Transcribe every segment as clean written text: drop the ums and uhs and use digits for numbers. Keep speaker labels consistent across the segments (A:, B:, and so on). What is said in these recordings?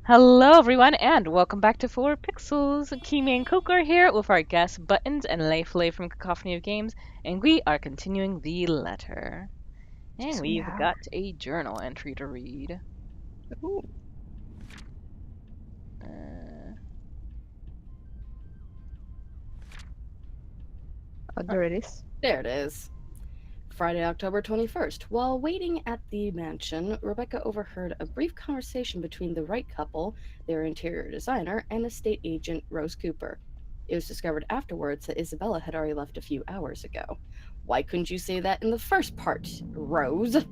A: Hello, everyone, and welcome back to 4pixels. Kimi and Coco are here with our guest Buttons and Layflay from Cacophony of Games, and we are continuing the letter. And
B: Yes, we
A: we've
B: are.
A: got a journal entry to read.
B: Ooh.
A: Uh,
B: Oh, there it is.
C: There it is. Friday, October 21st. While waiting at the mansion, Rebecca overheard a brief conversation between the Wright couple, their interior designer, and estate agent Rose Cooper. It was discovered afterwards that Isabella had already left a few hours ago. Why couldn't you say that in the first part, Rose?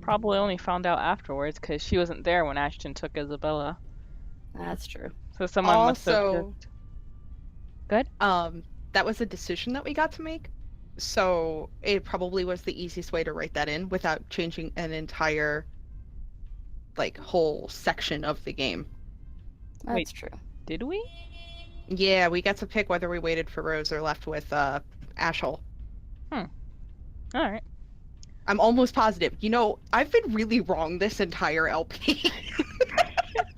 A: Probably only found out afterwards because she wasn't there when Ashton took Isabella.
C: That's true.
A: So someone must have
B: Also,
A: just. Good?
B: that was a decision that we got to make. So it probably was the easiest way to write that in without changing an entire, whole section of the game.
C: That's
A: Wait.
C: true.
A: Did we?
B: Yeah, we got to pick whether we waited for Rose or left with Ashel.
A: Alright.
B: I'm almost positive. I've been really wrong this entire LP.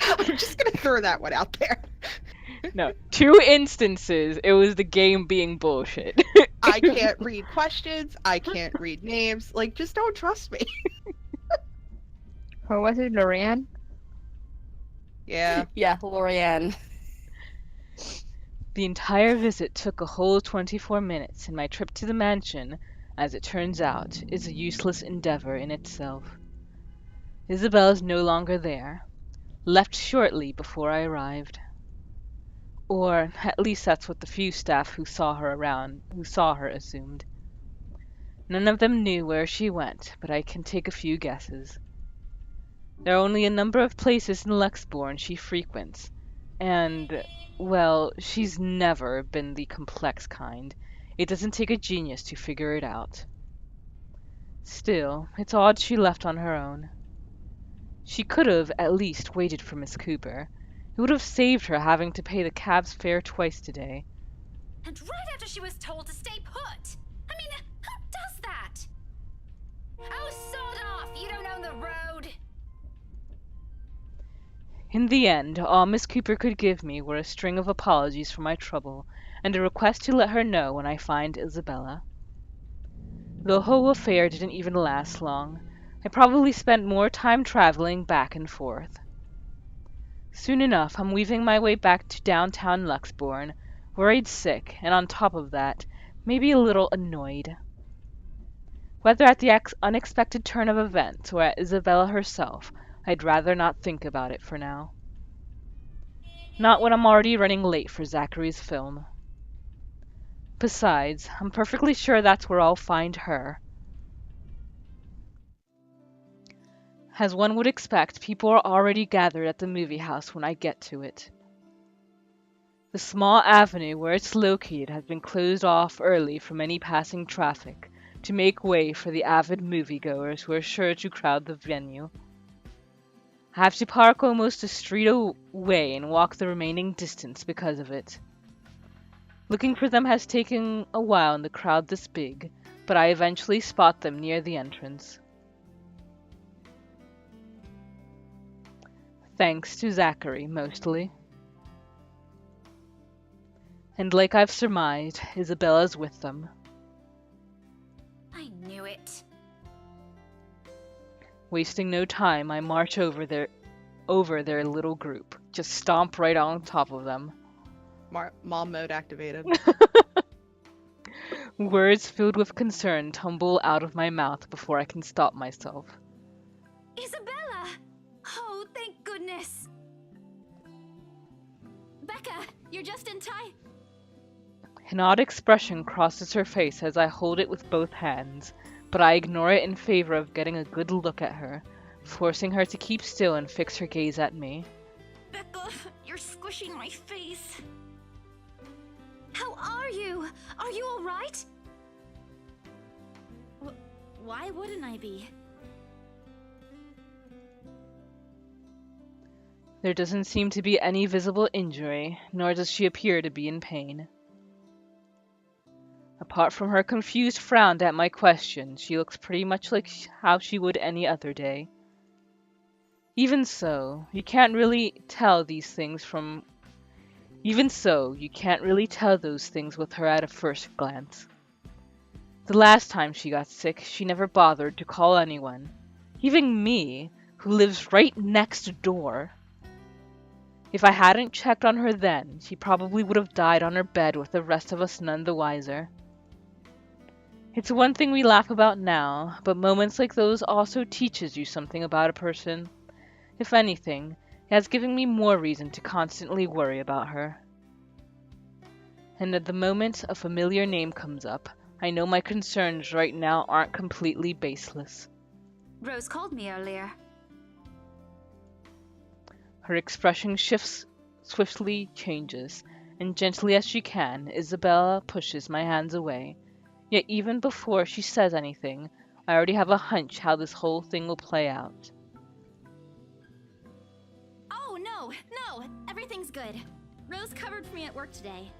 B: I'm just gonna throw that one out there.
A: No. 2 instances, it was the game being bullshit.
B: I can't read questions. I can't read names. Just don't trust me.
D: Or was it Lorianne?
B: Yeah.
C: Yeah, Lorianne.
A: The entire visit took a whole 24 minutes, and my trip to the mansion, as it turns out, is a useless endeavor in itself. Isabel is no longer there, left shortly before I arrived. Or at least that's what the few staff who saw her assumed. None of them knew where she went, but I can take a few guesses. There are only a number of places in Luxbourne she frequents, and, well, she's never been the complex kind. It doesn't take a genius to figure it out. Still, it's odd she left on her own. She could have, at least, waited for Miss Cooper. It would have saved her having to pay the cab's fare twice today.
E: And right after she was told to stay put. I mean, who does that? Oh, sod off! You don't own the road!
A: In the end, all Miss Cooper could give me were a string of apologies for my trouble, and a request to let her know when I find Isabella. The whole affair didn't even last long. I probably spent more time traveling back and forth. Soon enough, I'm weaving my way back to downtown Luxbourne, worried sick, and on top of that, maybe a little annoyed. Whether at the unexpected turn of events or at Isabella herself, I'd rather not think about it for now. Not when I'm already running late for Zachary's film. Besides, I'm perfectly sure that's where I'll find her. As one would expect, people are already gathered at the movie house when I get to it. The small avenue where it's located has been closed off early from any passing traffic to make way for the avid moviegoers who are sure to crowd the venue. I have to park almost a street away and walk the remaining distance because of it. Looking for them has taken a while in the crowd this big, but I eventually spot them near the entrance. Thanks to Zachary, mostly. And like I've surmised, Isabella's with them.
E: I knew it.
A: Wasting no time, I march over their little group. Just stomp right on top of them.
B: Mom mode activated.
A: Words filled with concern tumble out of my mouth before I can stop myself.
E: Isabella! Oh, thank goodness! Becca, you're just in time.
A: An odd expression crosses her face as I hold it with both hands, but I ignore it in favor of getting a good look at her, forcing her to keep still and fix her gaze at me.
E: Becca, you're squishing my face. How are you? Are you all right? Why wouldn't I be?
A: There doesn't seem to be any visible injury, nor does she appear to be in pain. Apart from her confused frown at my question, she looks pretty much like how she would any other day. Even so, you can't really tell these things from Even so, you can't really tell those things with her at a first glance. The last time she got sick, she never bothered to call anyone, even me, who lives right next door. If I hadn't checked on her then, she probably would have died on her bed with the rest of us none the wiser. It's one thing we laugh about now, but moments like those also teaches you something about a person. If anything, it has given me more reason to constantly worry about her. And at the moment a familiar name comes up, I know my concerns right now aren't completely baseless.
E: Rose called me earlier.
A: Her expression swiftly changes, and gently as she can, Isabella pushes my hands away. Yet even before she says anything, I already have a hunch how this whole thing will play out.
E: Oh, no, everything's good. Rose covered for me at work today.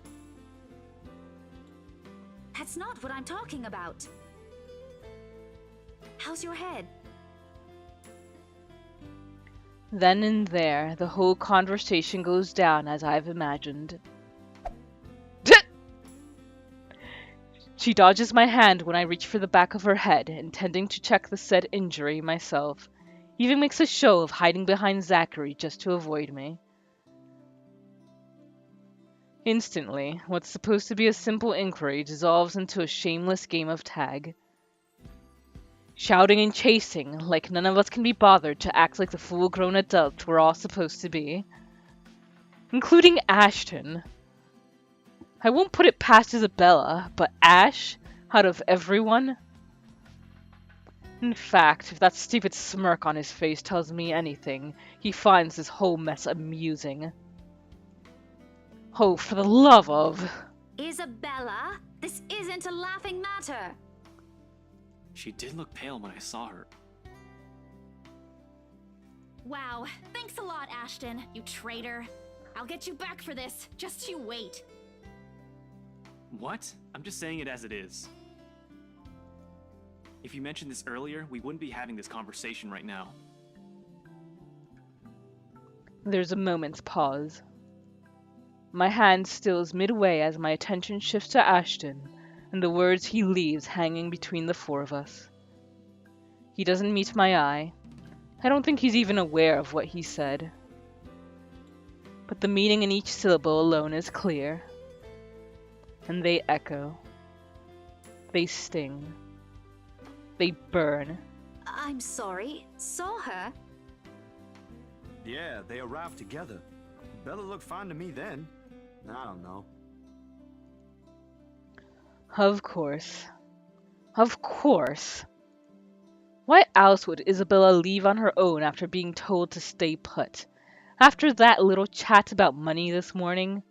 E: That's not what I'm talking about. How's your head?
A: Then and there, the whole conversation goes down as I've imagined. She dodges my hand when I reach for the back of her head, intending to check the said injury myself. Even makes a show of hiding behind Zachary just to avoid me. Instantly, what's supposed to be a simple inquiry dissolves into a shameless game of tag. Shouting and chasing, like none of us can be bothered to act like the full-grown adults we're all supposed to be. Including Ashton. I won't put it past Isabella, but Ash, out of everyone? In fact, if that stupid smirk on his face tells me anything, he finds this whole mess amusing. Oh, for the love of...
E: Isabella, this isn't a laughing matter.
D: She did look pale when I saw her.
E: Wow, thanks a lot, Ashton, you traitor. I'll get you back for this, just you wait.
D: What? I'm just saying it as it is. If you mentioned this earlier, we wouldn't be having this conversation right now.
A: There's a moment's pause. My hand stills midway as my attention shifts to Ashton and the words he leaves hanging between the four of us. He doesn't meet my eye. I don't think he's even aware of what he said. But the meaning in each syllable alone is clear. And they echo. They sting. They burn.
E: I'm sorry, saw her?
F: Yeah, they arrived together. Bella looked fine to me then. I don't know.
A: Of course. Of course. Why else would Isabella leave on her own after being told to stay put? After that little chat about money this morning?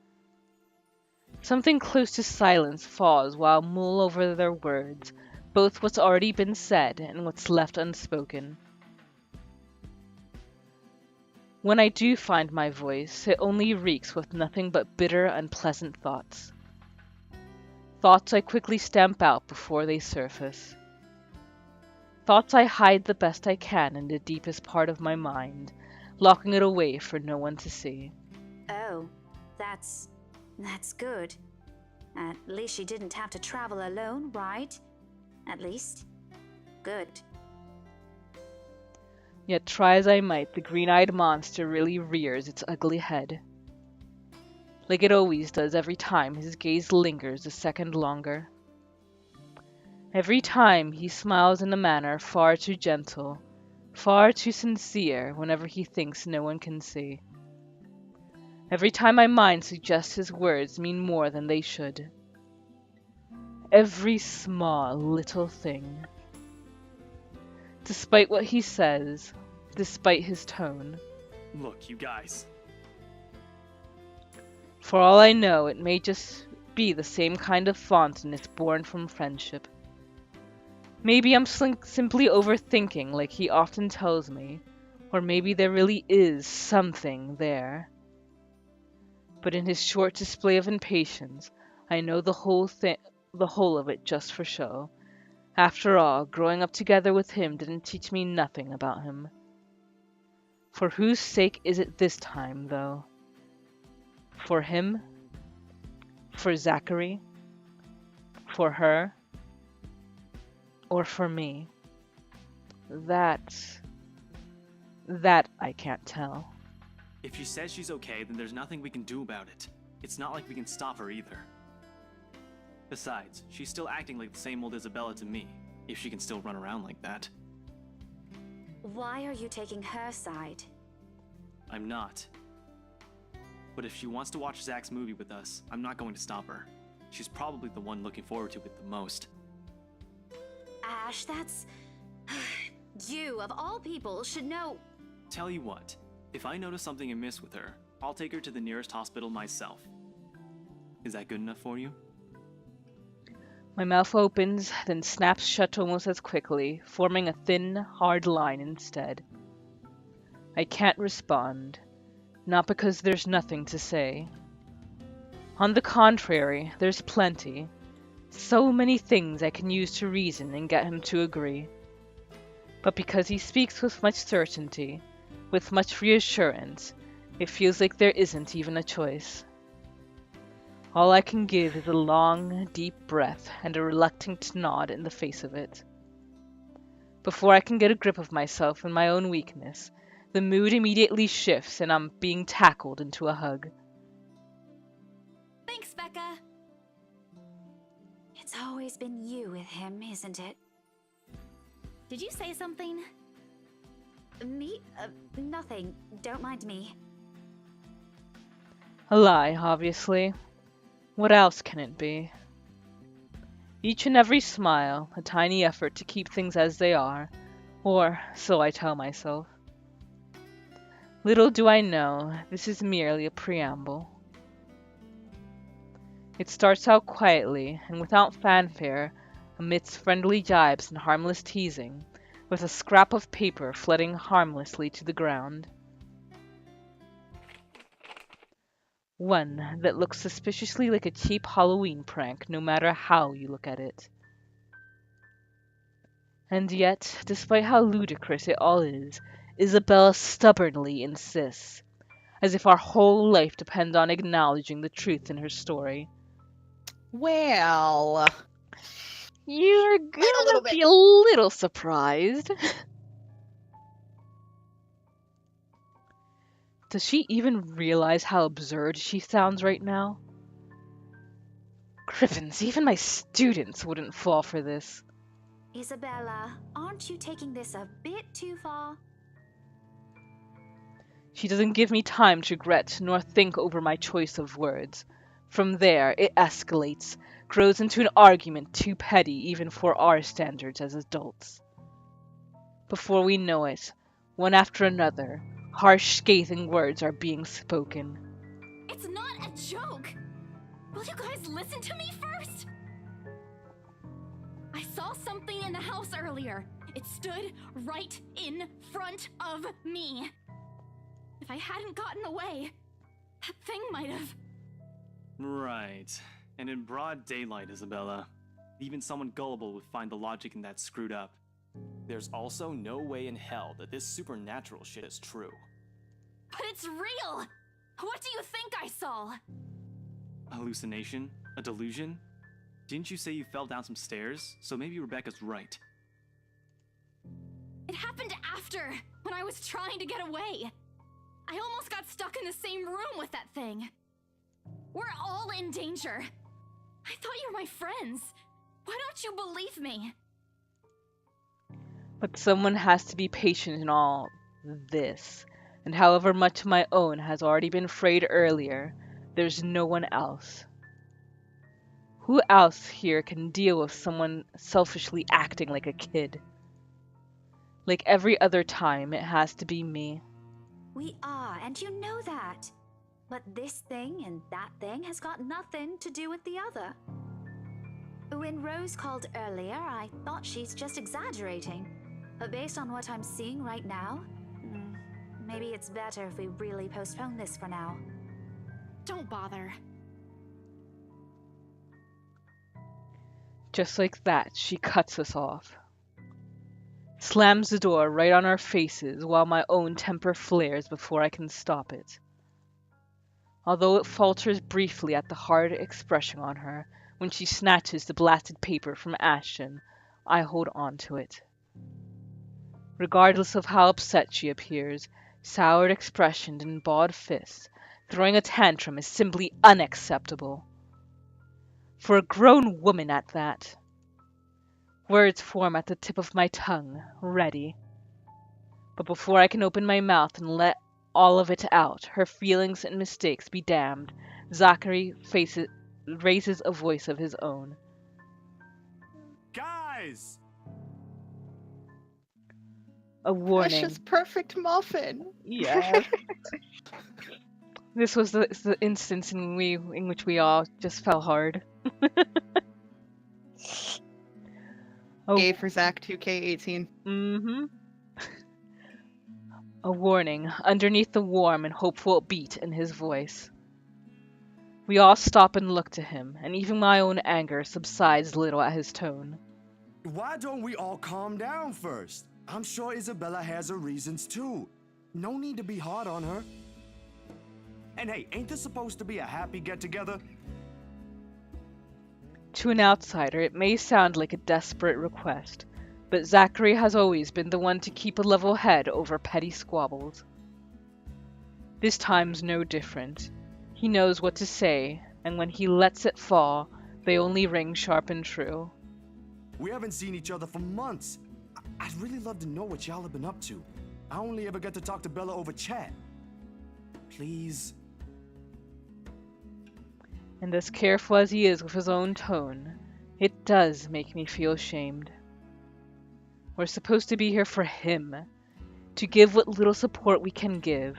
A: Something close to silence falls while I mull over their words, both what's already been said and what's left unspoken. When I do find my voice, it only reeks with nothing but bitter, unpleasant thoughts. Thoughts I quickly stamp out before they surface. Thoughts I hide the best I can in the deepest part of my mind, locking it away for no one to see.
E: Oh, that's good. At least she didn't have to travel alone, right? At least. Good.
A: Yet try as I might, the green-eyed monster really rears its ugly head. Like it always does every time his gaze lingers a second longer. Every time he smiles in a manner far too gentle, far too sincere whenever he thinks no one can see. Every time my mind suggests his words mean more than they should. Every small little thing. Despite what he says, despite his tone.
D: Look, you guys.
A: For all I know, it may just be the same kind of fondness born from friendship. Maybe I'm simply overthinking like he often tells me, or maybe there really is something there. But in his short display of impatience, I know the whole of it just for show. After all, growing up together with him didn't teach me nothing about him. For whose sake is it this time, though? For him? For Zachary? For her? Or for me? That I can't tell.
D: If she says she's okay, then there's nothing we can do about it. It's not like we can stop her either. Besides, she's still acting like the same old Isabella to me, if she can still run around like that.
E: Why are you taking her side?
D: I'm not. But if she wants to watch Zach's movie with us, I'm not going to stop her. She's probably the one looking forward to it the most.
E: Ash, that's... You, of all people, should know...
D: Tell you what, if I notice something amiss with her, I'll take her to the nearest hospital myself. Is that good enough for you?
A: My mouth opens, then snaps shut almost as quickly, forming a thin, hard line instead. I can't respond, not because there's nothing to say. On the contrary, there's plenty. So many things I can use to reason and get him to agree. But because he speaks with much certainty, with much reassurance, it feels like there isn't even a choice. All I can give is a long, deep breath and a reluctant nod in the face of it. Before I can get a grip of myself and my own weakness, the mood immediately shifts and I'm being tackled into a hug.
E: Thanks, Becca. It's always been you with him, isn't it? Did you say something? Me? Nothing. Don't mind me.
A: A lie, obviously. What else can it be? Each and every smile, a tiny effort to keep things as they are, or so I tell myself. Little do I know, this is merely a preamble. It starts out quietly and without fanfare, amidst friendly jibes and harmless teasing, with a scrap of paper flitting harmlessly to the ground. One that looks suspiciously like a cheap Halloween prank, no matter how you look at it. And yet, despite how ludicrous it all is, Isabella stubbornly insists, as if our whole life depends on acknowledging the truth in her story.
B: Well,
A: You're
B: little
A: gonna
B: bit.
A: be a little surprised. Does she even realize how absurd she sounds right now? Crippins, even my students wouldn't fall for this.
E: Isabella, aren't you taking this a bit too far?
A: She doesn't give me time to regret nor think over my choice of words. From there, it escalates, grows into an argument too petty even for our standards as adults. Before we know it, one after another, harsh, scathing words are being spoken.
G: It's not a joke! Will you guys listen to me first? I saw something in the house earlier. It stood right in front of me. If I hadn't gotten away, that thing might have...
D: Right. And in broad daylight, Isabella. Even someone gullible would find the logic in that screwed up.
H: There's also no way in hell that this supernatural shit is true.
G: But it's real! What do you think I saw?
D: A hallucination? A delusion? Didn't you say you fell down some stairs? So maybe Rebecca's right.
G: It happened after, when I was trying to get away. I almost got stuck in the same room with that thing. We're all in danger. I thought you were my friends. Why don't you believe me?
A: But someone has to be patient in all this, and however much my own has already been frayed earlier, there's no one else. Who else here can deal with someone selfishly acting like a kid? Like every other time, it has to be me.
E: We are, and you know that. But this thing and that thing has got nothing to do with the other. When Rose called earlier, I thought she's just exaggerating. But based on what I'm seeing right now, maybe it's better if we really postpone this for now.
G: Don't bother.
A: Just like that, she cuts us off. slams the door right on our faces while my own temper flares before I can stop it. Although it falters briefly at the hard expression on her when she snatches the blasted paper from Ashton, I hold on to it. Regardless of how upset she appears, soured expression and balled fists, throwing a tantrum is simply unacceptable. For a grown woman at that. Words form at the tip of my tongue, ready. But before I can open my mouth and let all of it out, her feelings and mistakes be damned, Zachary raises a voice of his own.
F: Guys!
A: A warning.
B: Precious perfect muffin.
A: Yes. This was the instance in which we all just fell hard.
B: A for Zach 2K18.
A: Mm-hmm. A warning underneath the warm and hopeful beat in his voice. We all stop and look to him, and even my own anger subsides a little at his tone.
F: Why don't we all calm down first? I'm sure Isabella has her reasons too. No need to be hard on her. And hey, ain't this supposed to be a happy get-together?
A: To an outsider, it may sound like a desperate request, but Zachary has always been the one to keep a level head over petty squabbles. This time's no different. He knows what to say, and when he lets it fall, they only ring sharp and true.
F: We haven't seen each other for months. I'd really love to know what y'all have been up to. I only ever get to talk to Bella over chat. Please.
A: And as careful as he is with his own tone, it does make me feel ashamed. We're supposed to be here for him, to give what little support we can give,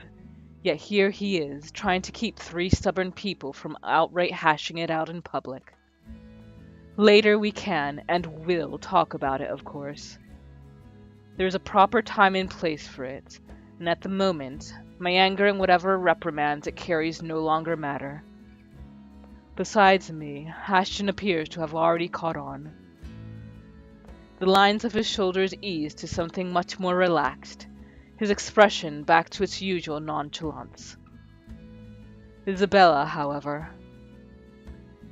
A: yet here he is, trying to keep 3 stubborn people from outright hashing it out in public. Later we can and will talk about it, of course. There's a proper time and place for it, and at the moment, my anger and whatever reprimands it carries no longer matter. Besides me, Ashton appears to have already caught on. The lines of his shoulders ease to something much more relaxed, his expression back to its usual nonchalance. Isabella, however.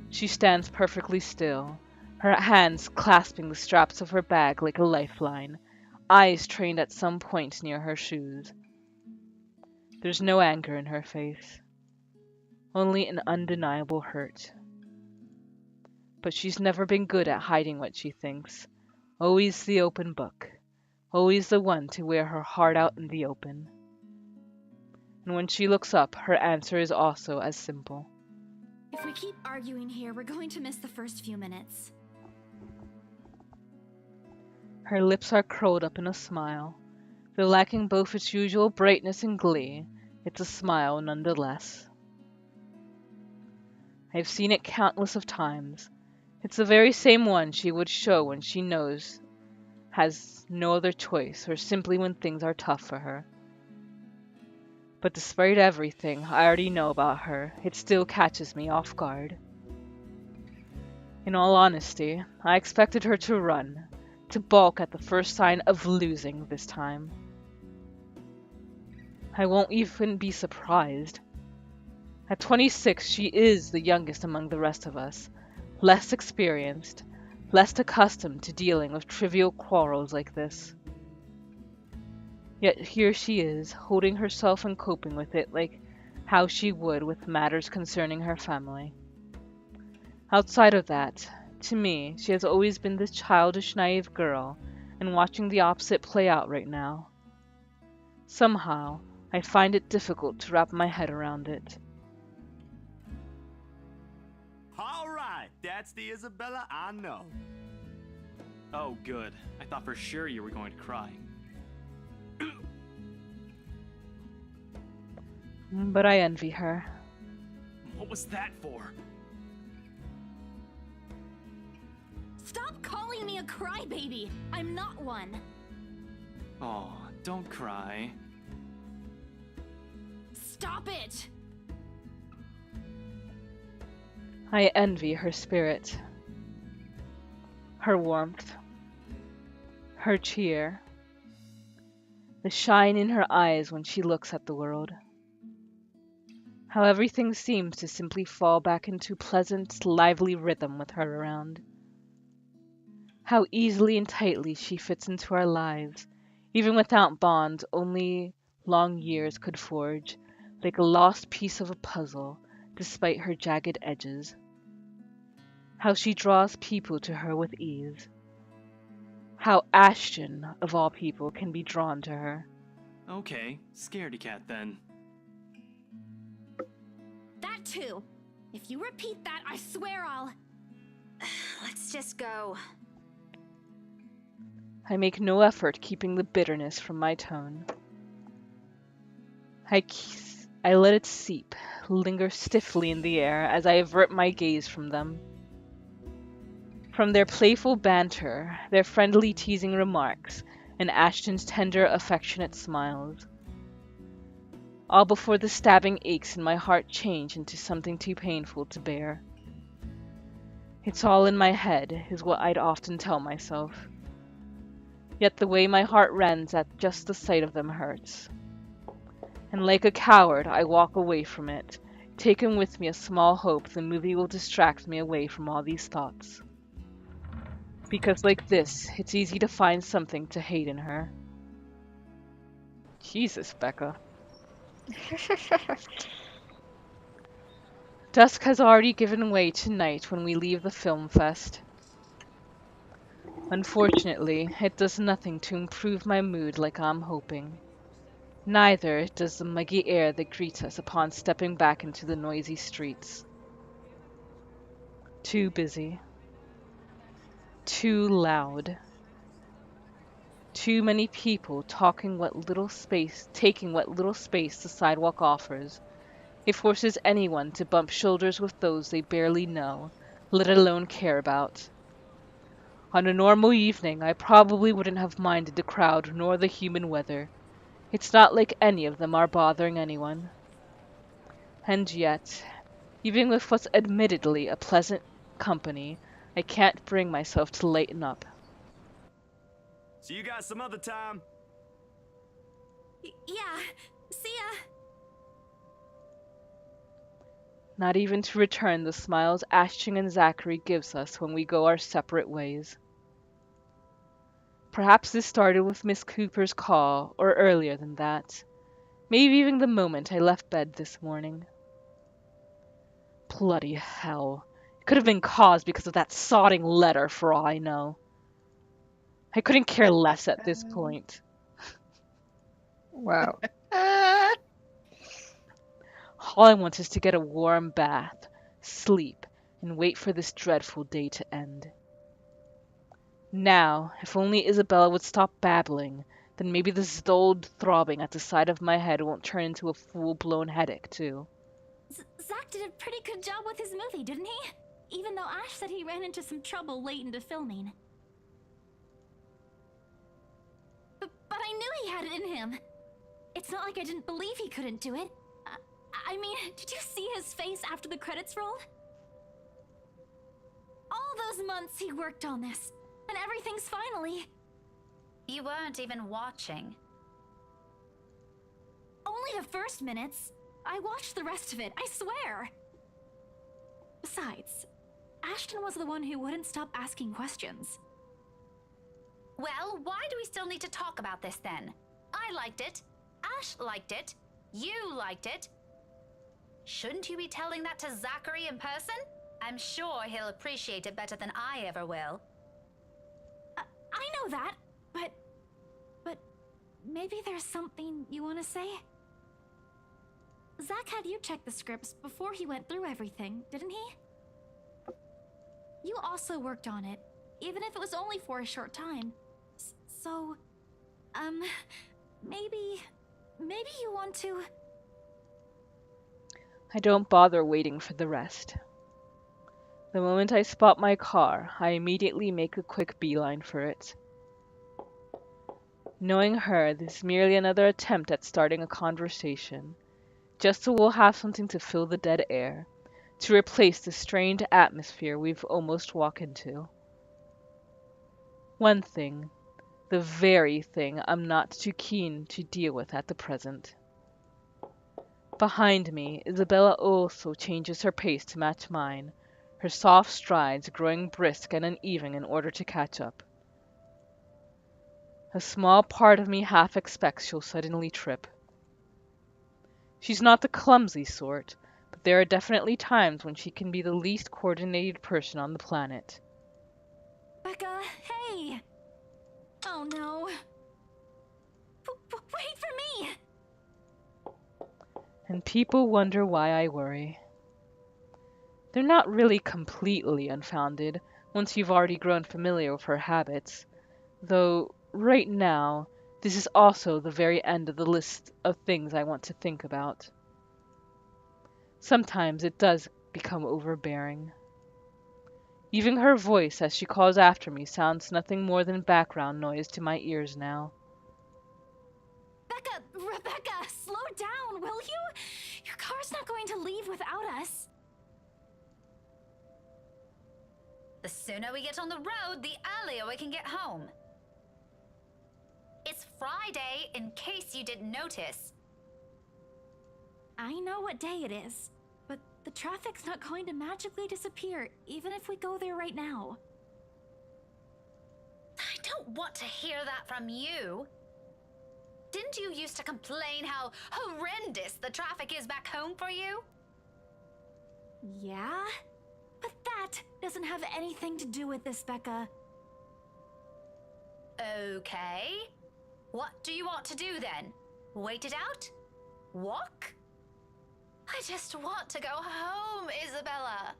A: She stands perfectly still, her hands clasping the straps of her bag like a lifeline, eyes trained at some point near her shoes. There's no anger in her face, only an undeniable hurt. But she's never been good at hiding what she thinks, always the open book, always the one to wear her heart out in the open. And when she looks up, her answer is also as simple.
G: If we keep arguing here, we're going to miss the first few minutes.
A: Her lips are curled up in a smile. Though lacking both its usual brightness and glee, it's a smile nonetheless. I've seen it countless of times. It's the very same one she would show when she knows has no other choice, or simply when things are tough for her. But despite everything I already know about her, it still catches me off guard. In all honesty, I expected her to run, to balk at the first sign of losing this time. I won't even be surprised. At 26, she is the youngest among the rest of us, less experienced, less accustomed to dealing with trivial quarrels like this. Yet here she is, holding herself and coping with it like how she would with matters concerning her family. Outside of that, to me, she has always been this childish, naive girl, and watching the opposite play out right now. Somehow, I find it difficult to wrap my head around it.
F: All right, that's the Isabella I know.
D: Oh, good. I thought for sure you were going to cry.
A: But I envy her.
D: What was that for?
G: Stop calling me a crybaby! I'm not one.
D: Oh, don't cry.
G: Stop it!
A: I envy her spirit, her warmth, her cheer, the shine in her eyes when she looks at the world. How everything seems to simply fall back into pleasant, lively rhythm with her around. How easily and tightly she fits into our lives, even without bonds only long years could forge, like a lost piece of a puzzle, despite her jagged edges. How she draws people to her with ease. How Ashton, of all people, can be drawn to her.
D: Okay, scaredy cat then.
G: That too. If you repeat that, I swear I'll...
E: Let's just go.
A: I make no effort keeping the bitterness from my tone. I let it seep, linger stiffly in the air as I avert my gaze from them. From their playful banter, their friendly teasing remarks, and Ashton's tender, affectionate smiles. All before the stabbing aches in my heart change into something too painful to bear. It's all in my head, is what I'd often tell myself. Yet the way my heart rends at just the sight of them hurts. And like a coward, I walk away from it, taking with me a small hope the movie will distract me away from all these thoughts. Because like this, it's easy to find something to hate in her. Jesus, Becca. Dusk has already given way tonight when we leave the film fest. Unfortunately, it does nothing to improve my mood like I'm hoping. Neither does the muggy air that greets us upon stepping back into the noisy streets. Too busy. Too loud. Too many people taking what little space the sidewalk offers. It forces anyone to bump shoulders with those they barely know, let alone care about. On a normal evening, I probably wouldn't have minded the crowd nor the human weather. It's not like any of them are bothering anyone. And yet, even with what's admittedly a pleasant company, I can't bring myself to lighten up.
F: See you guys some other time.
G: Yeah, see ya.
A: Not even to return the smiles Ashton and Zachary gives us when we go our separate ways. Perhaps this started with Miss Cooper's call, or earlier than that. Maybe even the moment I left bed this morning. Bloody hell. It could have been caused because of that sodding letter, for all I know. I couldn't care less at this point.
B: Wow.
A: All I want is to get a warm bath, sleep, and wait for this dreadful day to end. Now, if only Isabella would stop babbling, then maybe this dulled throbbing at the side of my head won't turn into a full-blown headache, too.
G: Zach did a pretty good job with his movie, didn't he? Even though Ash said he ran into some trouble late into filming. But I knew he had it in him. It's not like I didn't believe he couldn't do it. I mean, did you see his face after the credits rolled? All those months he worked on this, and everything's finally...
E: You weren't even watching.
G: Only the first minutes. I watched the rest of it, I swear. Besides, Ashton was the one who wouldn't stop asking questions.
E: Well, why do we still need to talk about this then? I liked it. Ash liked it. You liked it. Shouldn't you be telling that to Zachary in person? I'm sure he'll appreciate it better than I ever will.
G: I know that, but maybe there's something you want to say? Zach had you check the scripts before he went through everything, didn't he? You also worked on it, even if it was only for a short time. So, maybe you want to...
A: I don't bother waiting for the rest. The moment I spot my car, I immediately make a quick beeline for it. Knowing her, this is merely another attempt at starting a conversation, just so we'll have something to fill the dead air, to replace the strained atmosphere we've almost walked into. One thing, The very thing I'm not too keen to deal with at the present. Behind me, Isabella also changes her pace to match mine, her soft strides growing brisk and uneven in order to catch up. A small part of me half expects she'll suddenly trip. She's not the clumsy sort, but there are definitely times when she can be the least coordinated person on the planet.
G: Becca, hey! Oh no. Wait for me!
A: And people wonder why I worry. They're not really completely unfounded once you've already grown familiar with her habits, though right now this is also the very end of the list of things I want to think about. Sometimes it does become overbearing. Even her voice as she calls after me sounds nothing more than background noise to my ears now.
G: Rebecca, slow down, will you? Your car's not going to leave without us.
E: The sooner we get on the road, the earlier we can get home. It's Friday, in case you didn't notice.
G: I know what day it is, but the traffic's not going to magically disappear, even if we go there right now.
E: I don't want to hear that from you. Didn't you used to complain how horrendous the traffic is back home for you?
G: Yeah? But that doesn't have anything to do with this, Becca.
E: Okay. What do you want to do then? Wait it out? Walk? I just want to go home, Isabella.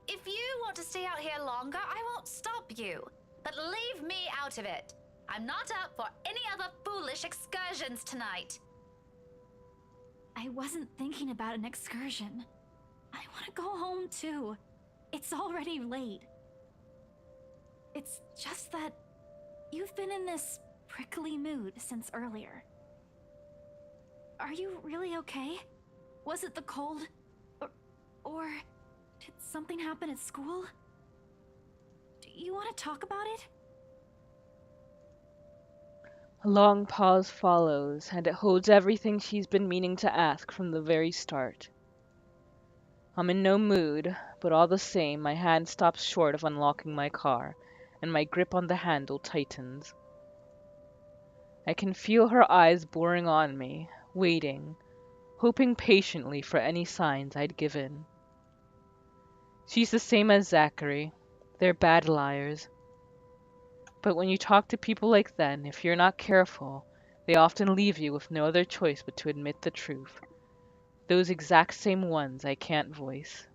E: If you want to stay out here longer, I won't stop you. But leave me out of it. I'm not up for any other foolish excursions tonight.
G: I wasn't thinking about an excursion. I want to go home too. It's already late. It's just that you've been in this prickly mood since earlier. Are you really okay? Was it the cold? Or did something happen at school? Do you want to talk about it?
A: A long pause follows, and it holds everything she's been meaning to ask from the very start. I'm in no mood, but all the same, my hand stops short of unlocking my car, and my grip on the handle tightens. I can feel her eyes boring on me, waiting, hoping patiently for any signs I'd give in. She's the same as Zachary. They're bad liars. But when you talk to people like that, if you're not careful, they often leave you with no other choice but to admit the truth. Those exact same ones I can't voice.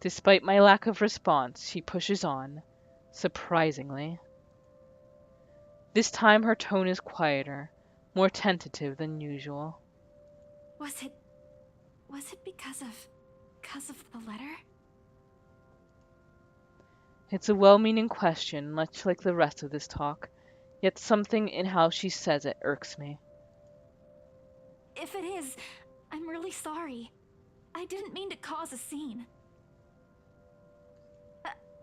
A: Despite my lack of response, she pushes on, surprisingly. This time her tone is quieter, more tentative than usual.
G: Was it because of the letter?
A: It's a well-meaning question, much like the rest of this talk, yet something in how she says it irks me.
G: If it is, I'm really sorry. I didn't mean to cause a scene.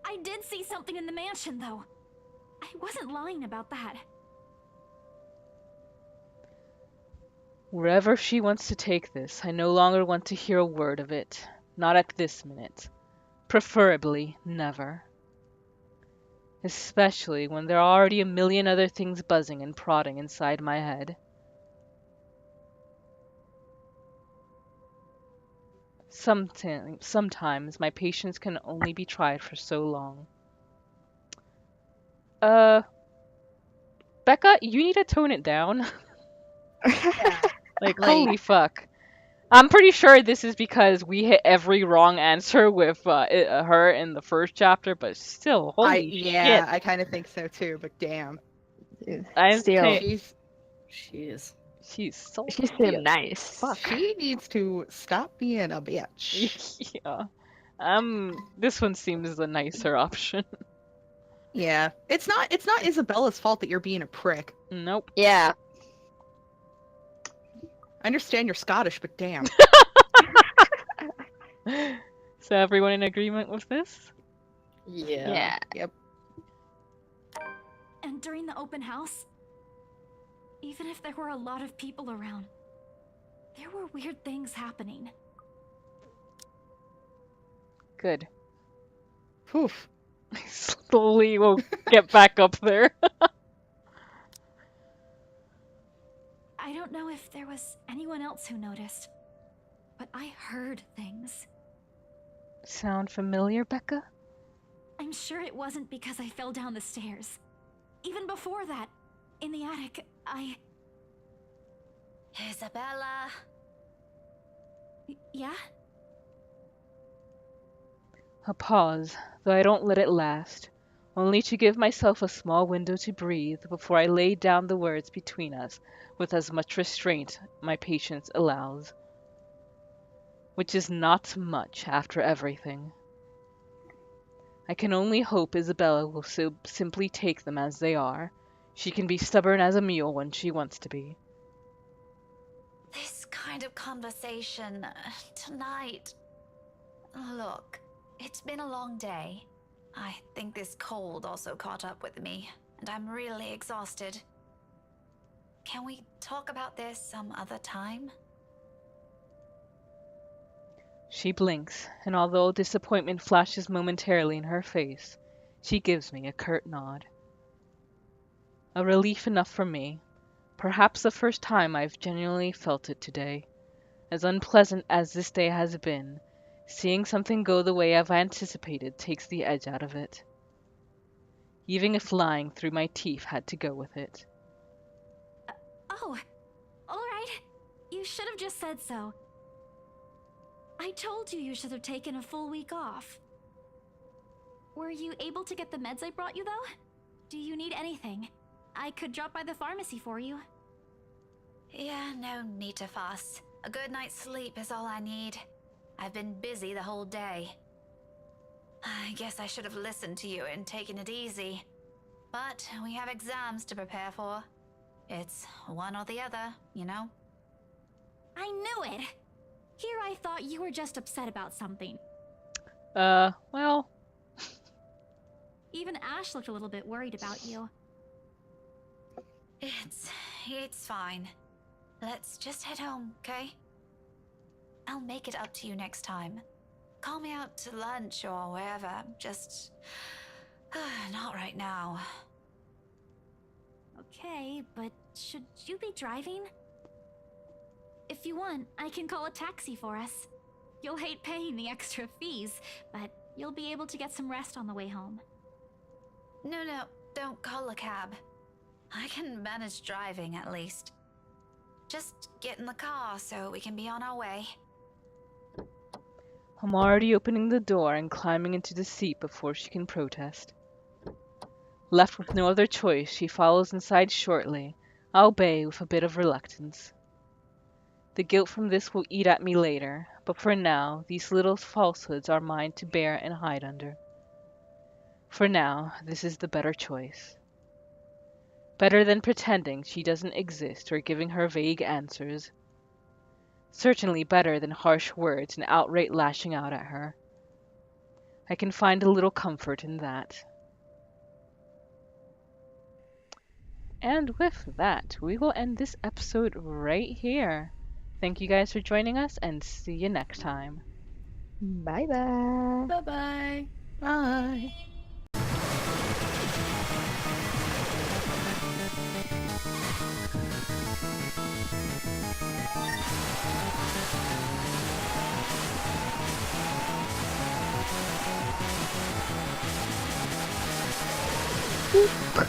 G: I did see something in the mansion, though. I wasn't lying about that.
A: Wherever she wants to take this, I no longer want to hear a word of it. Not at this minute. Preferably never. Especially when there are already a million other things buzzing and prodding inside my head. Sometimes my patience can only be tried for so long. Becca, you need to tone it down. Like, holy fuck. I'm pretty sure this is because we hit every wrong answer with her in the first chapter, but still, holy shit.
B: I kind of think so too, but damn.
A: I'm
I: Still,
A: saying,
C: She's
A: she's so
I: she seemed nice.
A: fuck.
B: She needs to stop being a bitch.
A: Yeah. This one seems the nicer option.
B: Yeah. It's not Isabella's fault that you're being a prick.
A: Nope.
I: Yeah.
B: I understand you're Scottish, but damn.
A: So everyone in agreement with this?
C: yeah.
I: Yeah.
B: Yep.
G: and during the open house, even if there were a lot of people around, there were weird things happening.
A: Good.
B: Oof.
A: Slowly will get back up there.
G: I don't know if there was anyone else who noticed, but I heard things.
A: Sound familiar, Becca?
G: I'm sure it wasn't because I fell down the stairs. Even before that, in the attic,
E: Isabella.
G: Yeah?
A: A pause, though I don't let it last, only to give myself a small window to breathe before I lay down the words between us with as much restraint my patience allows. Which is not much after everything. I can only hope Isabella will simply take them as they are. She can be stubborn as a mule when she wants to be.
E: This kind of conversation tonight. Look, it's been a long day. I think this cold also caught up with me, and I'm really exhausted. Can we talk about this some other time?
A: She blinks, and although disappointment flashes momentarily in her face, she gives me a curt nod. A relief enough for me, perhaps the first time I've genuinely felt it today. As unpleasant as this day has been, seeing something go the way I've anticipated takes the edge out of it. Even if lying through my teeth had to go with it.
G: Oh, alright. You should have just said so. I told you should have taken a full week off. Were you able to get the meds I brought you, though? Do you need anything? I could drop by the pharmacy for you.
E: Yeah, no need to fuss. A good night's sleep is all I need. I've been busy the whole day. I guess I should have listened to you and taken it easy. But we have exams to prepare for. It's one or the other, you know?
G: I knew it! Here I thought you were just upset about something.
A: Well...
G: Even Ash looked a little bit worried about you.
E: It's fine. Let's just head home, okay? I'll make it up to you next time. Call me out to lunch or wherever, just... not right now.
G: Okay, but should you be driving? If you want, I can call a taxi for us. You'll hate paying the extra fees, but you'll be able to get some rest on the way home.
E: No, don't call a cab. I can manage driving at least. Just get in the car so we can be on our way.
A: I'm already opening the door and climbing into the seat before she can protest. Left with no other choice, she follows inside shortly. I obey with a bit of reluctance. The guilt from this will eat at me later, but for now, these little falsehoods are mine to bear and hide under. For now, this is the better choice. Better than pretending she doesn't exist or giving her vague answers. Certainly better than harsh words and outright lashing out at her. I can find a little comfort in that. And with that, we will end this episode right here. Thank you guys for joining us, and see you next time.
B: Bye-bye.
C: Bye-bye.
B: Bye.
A: Boop.